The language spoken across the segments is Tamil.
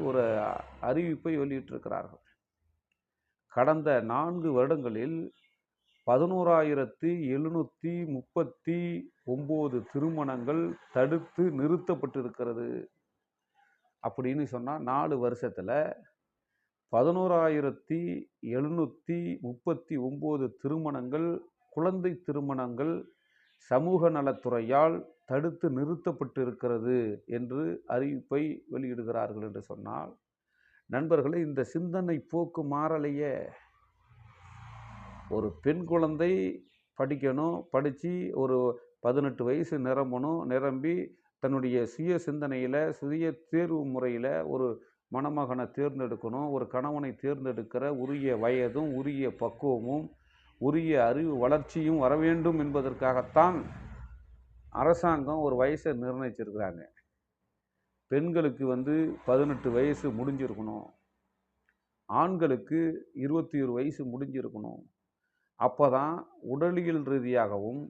ஒரு அறிவிப்பை வெளியிட்டிருக்கிறார்கள். கடந்த 4 வருடங்களில் 11,739 திருமணங்கள் தடுத்து நிறுத்தப்பட்டிருக்கிறது. அப்படின்னு சொன்னா 4 வருஷத்துல 11,739 திருமணங்கள், குழந்தை திருமணங்கள் சமூக நலத்துறையால் தடுத்து நிறுத்தப்பட்டிருக்கிறது என்று அறிவிப்பை வெளியிடுகிறார்கள் என்று சொன்னால், நண்பர்களே, இந்த சிந்தனை போக்கு மாறலையே. ஒரு பெண் குழந்தை படிக்கணும், படித்து ஒரு 18 வயசு நிரம்பி தன்னுடைய சுய சிந்தனையில், சுய தேர்வு முறையில் ஒரு மணமகனை தேர்ந்தெடுக்கணும், ஒரு கணவனை தேர்ந்தெடுக்கிற உரிய வயதும் உரிய பக்குவமும் உரிய அறிவு வளர்ச்சியும் வர வேண்டும் என்பதற்காகத்தான் அரசாங்கம் ஒரு வயசை நிர்ணயிச்சிருக்கிறாங்க. பெண்களுக்கு 18 வயசு முடிஞ்சிருக்கணும், ஆண்களுக்கு 21 வயசு முடிஞ்சிருக்கணும். அப்போ தான் உடலியல் ரீதியாகவும்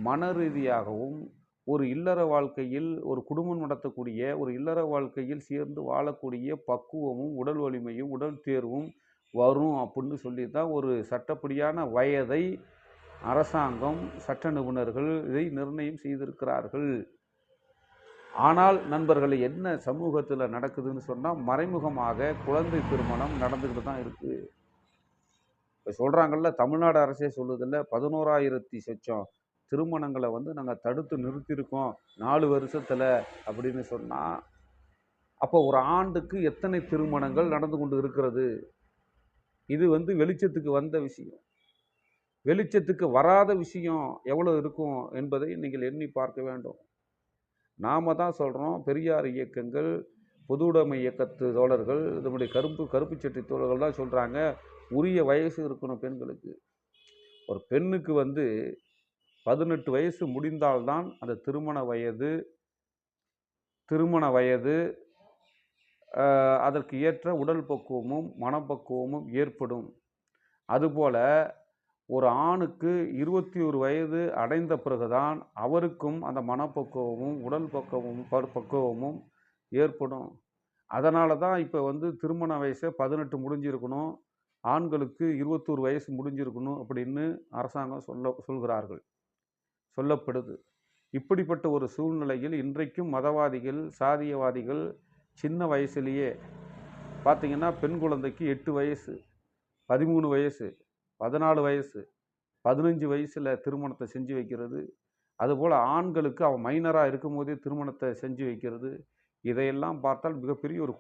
மன ரீதியாகவும் ஒரு இல்லற வாழ்க்கையில், ஒரு குடும்பம் நடத்தக்கூடிய ஒரு இல்லற வாழ்க்கையில் சேர்ந்து வாழக்கூடிய பக்குவமும் உடல் வலிமையும் உடல் தேர்வும் வரும் அப்படின்னு சொல்லி தான் ஒரு சட்டப்படியான வயதை அரசாங்கம், சட்ட நிபுணர்கள் இதை நிர்ணயம் செய்திருக்கிறார்கள். ஆனால் நண்பர்களே, என்ன சமூகத்தில் நடக்குதுன்னு சொன்னால், மறைமுகமாக குழந்தை திருமணம் நடந்துக்கிட்டு தான் இருக்குது. இப்போ சொல்கிறாங்கல்ல, தமிழ்நாடு அரசே சொல்லுதில்ல, 11,000 சொச்சம் திருமணங்களை நாங்கள் தடுத்து நிறுத்தியிருக்கோம் 4 வருஷத்தில் அப்படின்னு சொன்னால், அப்போ ஒரு ஆண்டுக்கு எத்தனை திருமணங்கள் நடந்து கொண்டு இருக்கிறது? இது வெளிச்சத்துக்கு வந்த விஷயம். வெளிச்சத்துக்கு வராத விஷயம் எவ்வளோ இருக்கும் என்பதை நீங்கள் எண்ணி பார்க்க வேண்டும். நாம தான் சொல்கிறோம், பெரியார் இயக்கங்கள், பொது உடைமை இயக்கத்து தோழர்கள், நம்முடைய கருப்பு சட்டை தோழர்கள் தான் சொல்கிறாங்க, உரிய வயசு இருக்கணும் பெண்களுக்கு. ஒரு பெண்ணுக்கு 18 வயசு முடிந்தால்தான் அந்த திருமண வயது அதற்கு ஏற்ற உடல் பக்குவமும் மனப்பக்குவமும் ஏற்படும். அதுபோல ஒரு ஆணுக்கு 21 வயது அடைந்த பிறகுதான் அவருக்கும் அந்த மனப்பக்குவமும் உடல் பக்குவமும் ஏற்படும். அதனால தான் இப்போ திருமண வயசை 18 முடிஞ்சிருக்கணும், ஆண்களுக்கு 21 வயசு முடிஞ்சிருக்கணும் அப்படின்னு அரசாங்கம் சொல்கிறார்கள், சொல்லப்படுது. இப்படிப்பட்ட ஒரு சூழ்நிலையில் இன்றைக்கும் மதவாதிகள், சாதியவாதிகள் சின்ன வயசுலேயே பார்த்தீங்கன்னா, பெண் குழந்தைக்கு 8 வயசு, 13 வயசு, 14 வயசு, 15 வயசில் திருமணத்தை செஞ்சு வைக்கிறது. அதுபோல் ஆண்களுக்கு அவன் மைனராக இருக்கும் போதே திருமணத்தை செஞ்சு வைக்கிறது. இதையெல்லாம் பார்த்தால் மிகப்பெரிய ஒரு